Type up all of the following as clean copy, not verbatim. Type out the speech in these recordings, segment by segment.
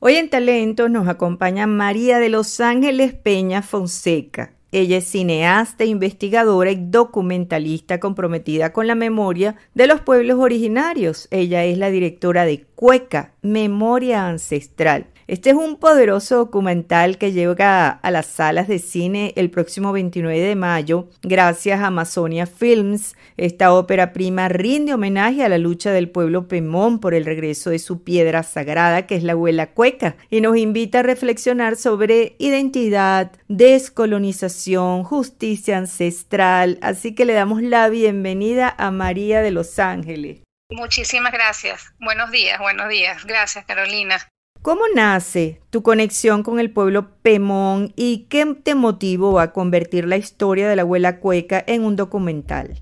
Hoy en Talentos nos acompaña María de los Ángeles Peña Fonseca. Ella es cineasta, investigadora y documentalista comprometida con la memoria de los pueblos originarios. Ella es la directora de Cueca, Memoria Ancestral. Este es un poderoso documental que llega a las salas de cine el próximo 29 de mayo gracias a Amazonia Films. Esta ópera prima rinde homenaje a la lucha del pueblo Pemón por el regreso de su piedra sagrada, que es la abuela Cueca, y nos invita a reflexionar sobre identidad, descolonización, justicia ancestral. Así que le damos la bienvenida a María de los Ángeles. Muchísimas gracias. Buenos días. Gracias, Carolina. ¿Cómo nace tu conexión con el pueblo Pemón y qué te motivó a convertir la historia de la abuela Cueca en un documental?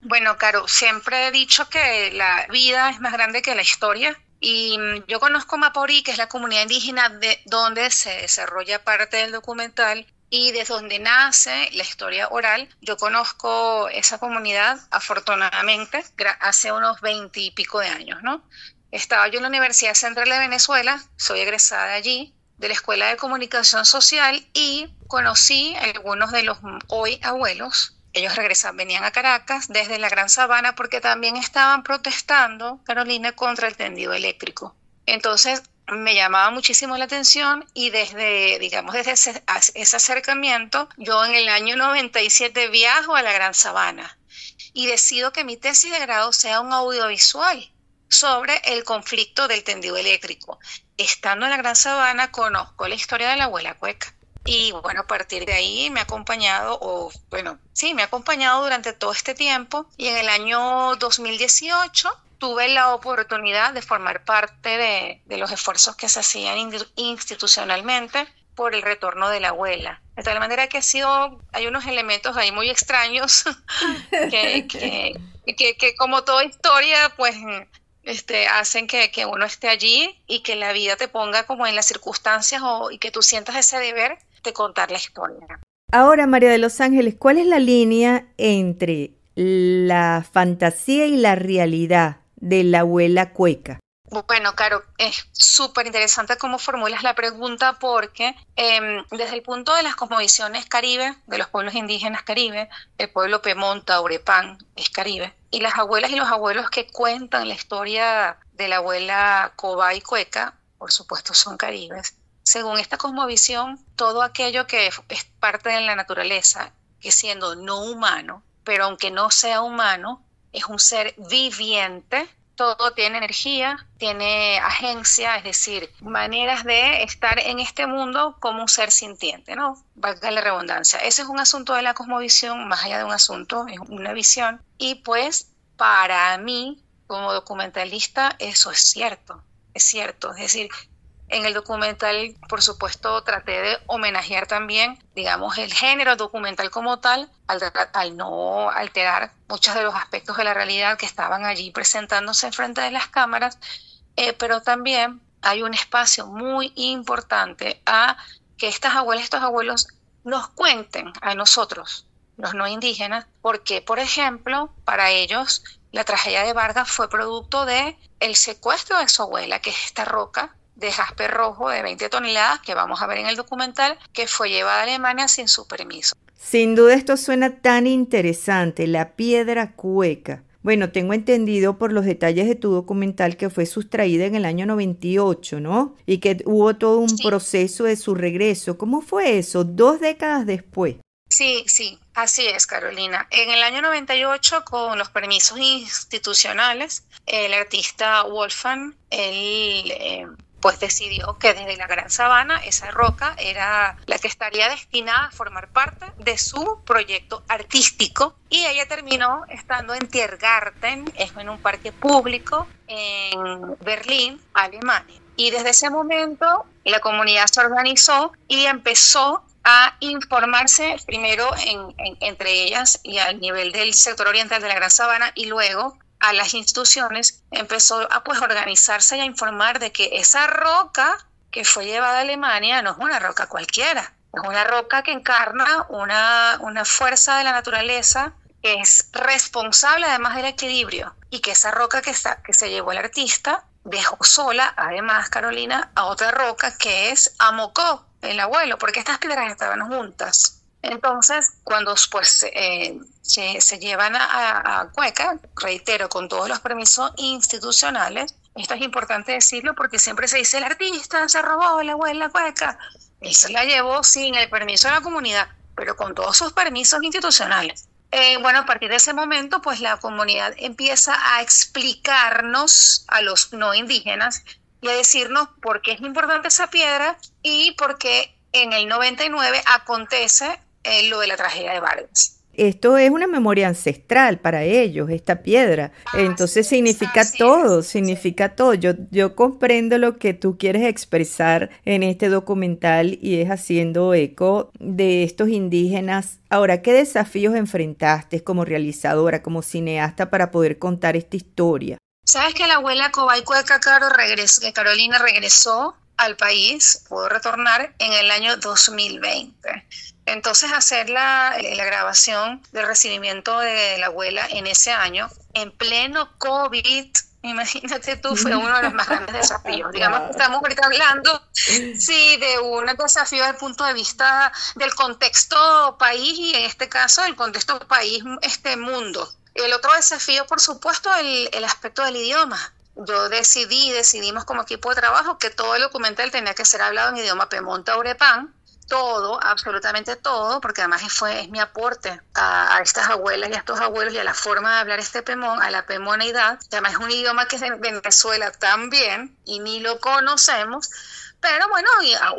Bueno, Caro, siempre he dicho que la vida es más grande que la historia y yo conozco Maporí, que es la comunidad indígena de donde se desarrolla parte del documental y desde donde nace la historia oral. Yo conozco esa comunidad, afortunadamente, hace unos 20 y pico de años, ¿no? Estaba yo en la Universidad Central de Venezuela, soy egresada de allí, de la Escuela de Comunicación Social, y conocí a algunos de los hoy abuelos. Ellos venían a Caracas desde la Gran Sabana porque también estaban protestando, Carolina, contra el tendido eléctrico. Entonces me llamaba muchísimo la atención y desde ese acercamiento, yo en el año 97 viajo a la Gran Sabana y decido que mi tesis de grado sea un audiovisual sobre el conflicto del tendido eléctrico. Estando en la Gran Sabana, conozco la historia de la abuela Cueca. Y bueno, a partir de ahí me ha acompañado durante todo este tiempo. Y en el año 2018 tuve la oportunidad de formar parte de los esfuerzos que se hacían institucionalmente por el retorno de la abuela. De tal manera que hay unos elementos ahí muy extraños que como toda historia, pues hacen que uno esté allí y que la vida te ponga como en las circunstancias y que tú sientas ese deber de contar la historia. Ahora, María de los Ángeles, ¿cuál es la línea entre la fantasía y la realidad de la abuela Cueca? Bueno, Caro, es súper interesante cómo formulas la pregunta porque desde el punto de las cosmovisiones caribe, de los pueblos indígenas caribe, el pueblo Pemón, Taurepán es caribe, y las abuelas y los abuelos que cuentan la historia de la abuela Cobá y Cueca, por supuesto son caribes. Según esta cosmovisión, todo aquello que es parte de la naturaleza, que siendo no humano, pero aunque no sea humano, es un ser viviente. Todo tiene energía, tiene agencia, es decir, maneras de estar en este mundo como un ser sintiente, ¿no? Valga la redundancia. Ese es un asunto de la cosmovisión, más allá de un asunto, es una visión. Y pues, para mí, como documentalista, eso es cierto. Es decir, en el documental, por supuesto, traté de homenajear también, digamos, el género documental como tal, al no alterar muchos de los aspectos de la realidad que estaban allí presentándose enfrente de las cámaras, pero también hay un espacio muy importante a que estos abuelos nos cuenten a nosotros, los no indígenas, porque, por ejemplo, para ellos la tragedia de Vargas fue producto de el secuestro de su abuela, que es esta roca de jaspe rojo de 20 toneladas que vamos a ver en el documental, que fue llevada a Alemania sin su permiso. Sin duda esto suena tan interesante, la piedra Cueca. Bueno, tengo entendido por los detalles de tu documental que fue sustraída en el año 98, ¿no? Y que hubo todo un proceso de su regreso. ¿Cómo fue eso? 2 décadas después. Sí, así es, Carolina. En el año 98, con los permisos institucionales, el artista Wolfgang, pues decidió que desde la Gran Sabana esa roca era la que estaría destinada a formar parte de su proyecto artístico, y ella terminó estando en Tiergarten, es en un parque público en Berlín, Alemania. Y desde ese momento la comunidad se organizó y empezó a informarse primero entre ellas y al nivel del sector oriental de la Gran Sabana, y luego a las instituciones empezó a organizarse y a informar de que esa roca que fue llevada a Alemania no es una roca cualquiera, es una roca que encarna una fuerza de la naturaleza que es responsable además del equilibrio, y que esa roca que se llevó el artista dejó sola, además, Carolina, a otra roca que es Amocó, el abuelo, porque estas piedras estaban juntas. Entonces, cuando pues se llevan a Cueca, reitero, con todos los permisos institucionales, esto es importante decirlo porque siempre se dice, el artista se robó la abuela Cueca. Él se la llevó sin el permiso de la comunidad, pero con todos sus permisos institucionales. Bueno, a partir de ese momento, pues la comunidad empieza a explicarnos a los no indígenas y a decirnos por qué es importante esa piedra y por qué en el 99 acontece lo de la tragedia de Vargas. Esto es una memoria ancestral para ellos, esta piedra. Entonces significa todo. Yo comprendo lo que tú quieres expresar en este documental y es haciendo eco de estos indígenas. Ahora, ¿qué desafíos enfrentaste como realizadora, como cineasta para poder contar esta historia? Sabes que la abuela Cobay Cueca Carolina regresó al país, pudo retornar en el año 2020. Entonces hacer la grabación del recibimiento de la abuela en ese año, en pleno COVID, imagínate tú, fue uno de los más grandes desafíos. Digamos que estamos ahorita hablando, sí, de un desafío desde el punto de vista del contexto país y en este caso el contexto país, mundo. El otro desafío, por supuesto, el aspecto del idioma. Yo decidimos como equipo de trabajo que todo el documental tenía que ser hablado en idioma Pemonta-Urepán, todo, absolutamente todo, porque además es mi aporte a estas abuelas y a estos abuelos y a la forma de hablar Pemón, a la pemoneidad, que además es un idioma que es de Venezuela también y ni lo conocemos. Pero bueno,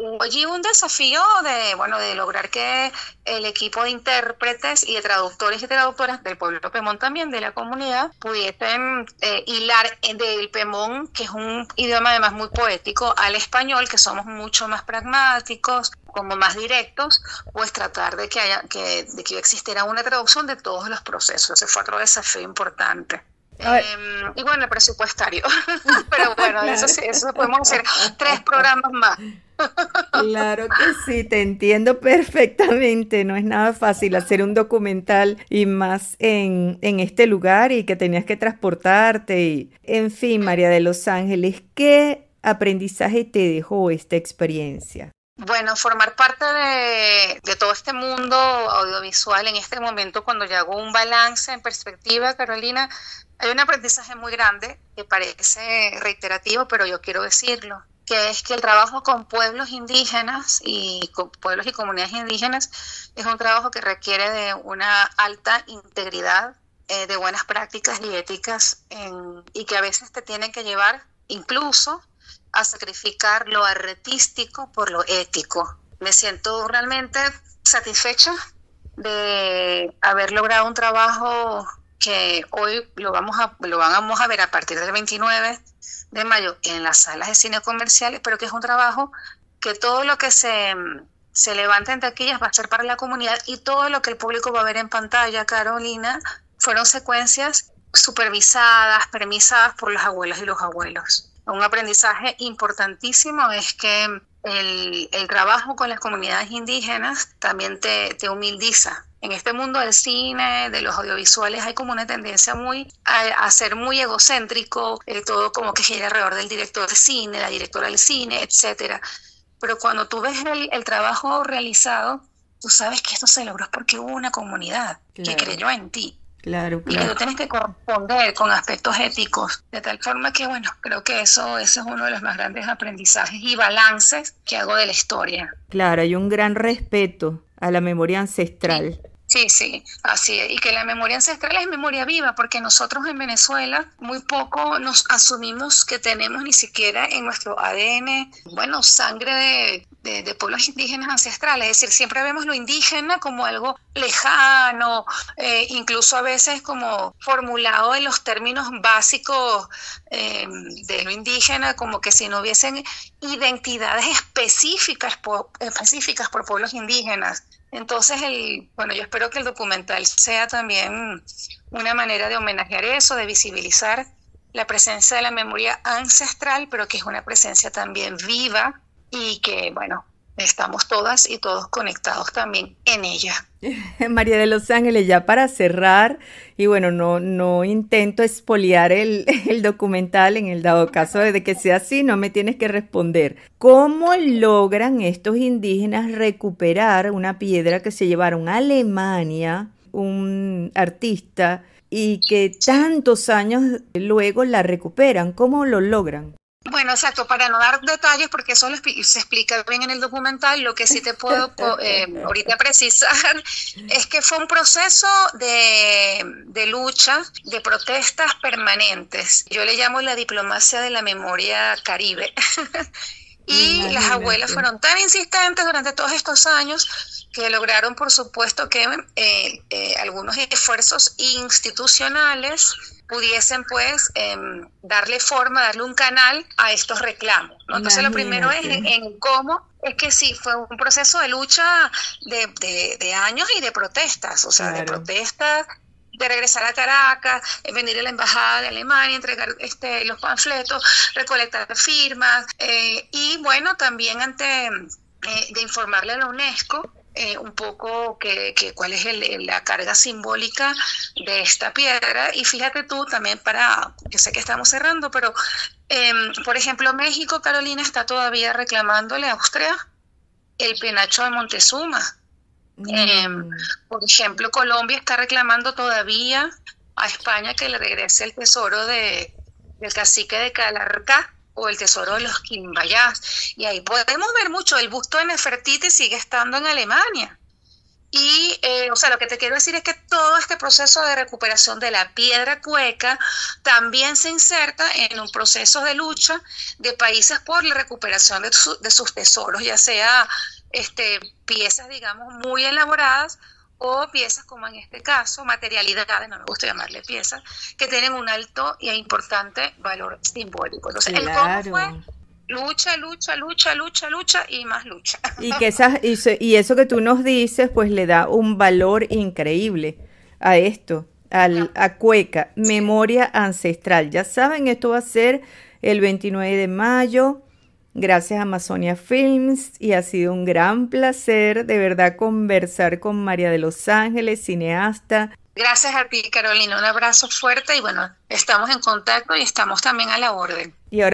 hubo allí un desafío de lograr que el equipo de intérpretes y de traductores y traductoras del pueblo Pemón también, de la comunidad, pudiesen hilar del Pemón, que es un idioma además muy poético, al español, que somos mucho más pragmáticos, como más directos, pues tratar de que existiera una traducción de todos los procesos. Ese fue otro desafío importante. Y bueno, el presupuestario. Pero bueno, claro. eso podemos hacer 3 programas más. Claro que sí, te entiendo perfectamente. No es nada fácil hacer un documental y más en este lugar y que tenías que transportarte. En fin, María de los Ángeles, ¿qué aprendizaje te dejó esta experiencia? Bueno, formar parte de todo este mundo audiovisual en este momento, cuando yo hago un balance en perspectiva, Carolina, hay un aprendizaje muy grande que parece reiterativo, pero yo quiero decirlo, que es que el trabajo con pueblos indígenas y con pueblos y comunidades indígenas es un trabajo que requiere de una alta integridad, de buenas prácticas y éticas, y que a veces te tienen que llevar incluso a sacrificar lo artístico por lo ético. Me siento realmente satisfecha de haber logrado un trabajo que hoy lo vamos a ver a partir del 29 de mayo en las salas de cine comerciales, pero que es un trabajo que todo lo que se levanta en taquillas va a ser para la comunidad y todo lo que el público va a ver en pantalla, Carolina, fueron secuencias supervisadas, permisadas por las abuelas y los abuelos. Un aprendizaje importantísimo es que el trabajo con las comunidades indígenas también te humildiza. En este mundo del cine, de los audiovisuales, hay como una tendencia a ser muy egocéntrico, todo como que gira alrededor del director de cine, la directora del cine, etcétera. Pero cuando tú ves el trabajo realizado, tú sabes que esto se logró porque hubo una comunidad que creyó en ti. Claro. Y que tú tienes que corresponder con aspectos éticos, de tal forma que, bueno, creo que eso es uno de los más grandes aprendizajes y balances que hago de la historia. Claro, hay un gran respeto a la memoria ancestral. Sí, así es. Y que la memoria ancestral es memoria viva, porque nosotros en Venezuela muy poco nos asumimos que tenemos ni siquiera en nuestro ADN, sangre de pueblos indígenas ancestrales. Es decir, siempre vemos lo indígena como algo lejano, incluso a veces como formulado en los términos básicos de lo indígena, como que si no hubiesen identidades específicas por pueblos indígenas. Entonces, yo espero que el documental sea también una manera de homenajear eso, de visibilizar la presencia de la memoria ancestral, pero que es una presencia también viva y que, estamos todas y todos conectados también en ella. María de los Ángeles, ya para cerrar, y bueno, no intento expoliar el documental en el dado caso de que sea así, no me tienes que responder. ¿Cómo logran estos indígenas recuperar una piedra que se llevaron a Alemania, un artista, y que tantos años luego la recuperan? ¿Cómo lo logran? Bueno, exacto, para no dar detalles, porque eso se explica bien en el documental, lo que sí te puedo ahorita precisar es que fue un proceso de lucha, de protestas permanentes. Yo le llamo la diplomacia de la memoria caribe. Y las abuelas fueron tan insistentes durante todos estos años que lograron, por supuesto, que algunos esfuerzos institucionales pudiesen pues darle forma, darle un canal a estos reclamos, ¿no? Entonces lo primero es en cómo, es que sí, fue un proceso de lucha de años y de protestas, o sea, claro, de protestas, de regresar a Caracas, venir a la embajada de Alemania, entregar los panfletos, recolectar firmas, y bueno, también de informarle a la UNESCO un poco cuál es la carga simbólica de esta piedra. Y fíjate tú también, yo sé que estamos cerrando, pero por ejemplo México, Carolina, está todavía reclamándole a Austria el penacho de Montezuma. Por ejemplo, Colombia está reclamando todavía a España que le regrese el tesoro del cacique de Calarcá o el tesoro de los Quimbayás. Y ahí podemos ver mucho. El busto de Nefertiti sigue estando en Alemania. Y, o sea, lo que te quiero decir es que todo este proceso de recuperación de la piedra cueca también se inserta en un proceso de lucha de países por la recuperación de sus tesoros, ya sea piezas, digamos, muy elaboradas o piezas como en este caso, materialidades, no me gusta llamarle piezas, que tienen un alto e importante valor simbólico. Entonces, claro, el cómo fue lucha, lucha, lucha, lucha, lucha y más lucha. Y eso que tú nos dices, pues le da un valor increíble a esto, a Cueca, memoria ancestral. Ya saben, esto va a ser el 29 de mayo. Gracias a Amazonia Films, y ha sido un gran placer de verdad conversar con María de los Ángeles, cineasta. Gracias a ti, Carolina, un abrazo fuerte y bueno, estamos en contacto y estamos también a la orden. Y ahora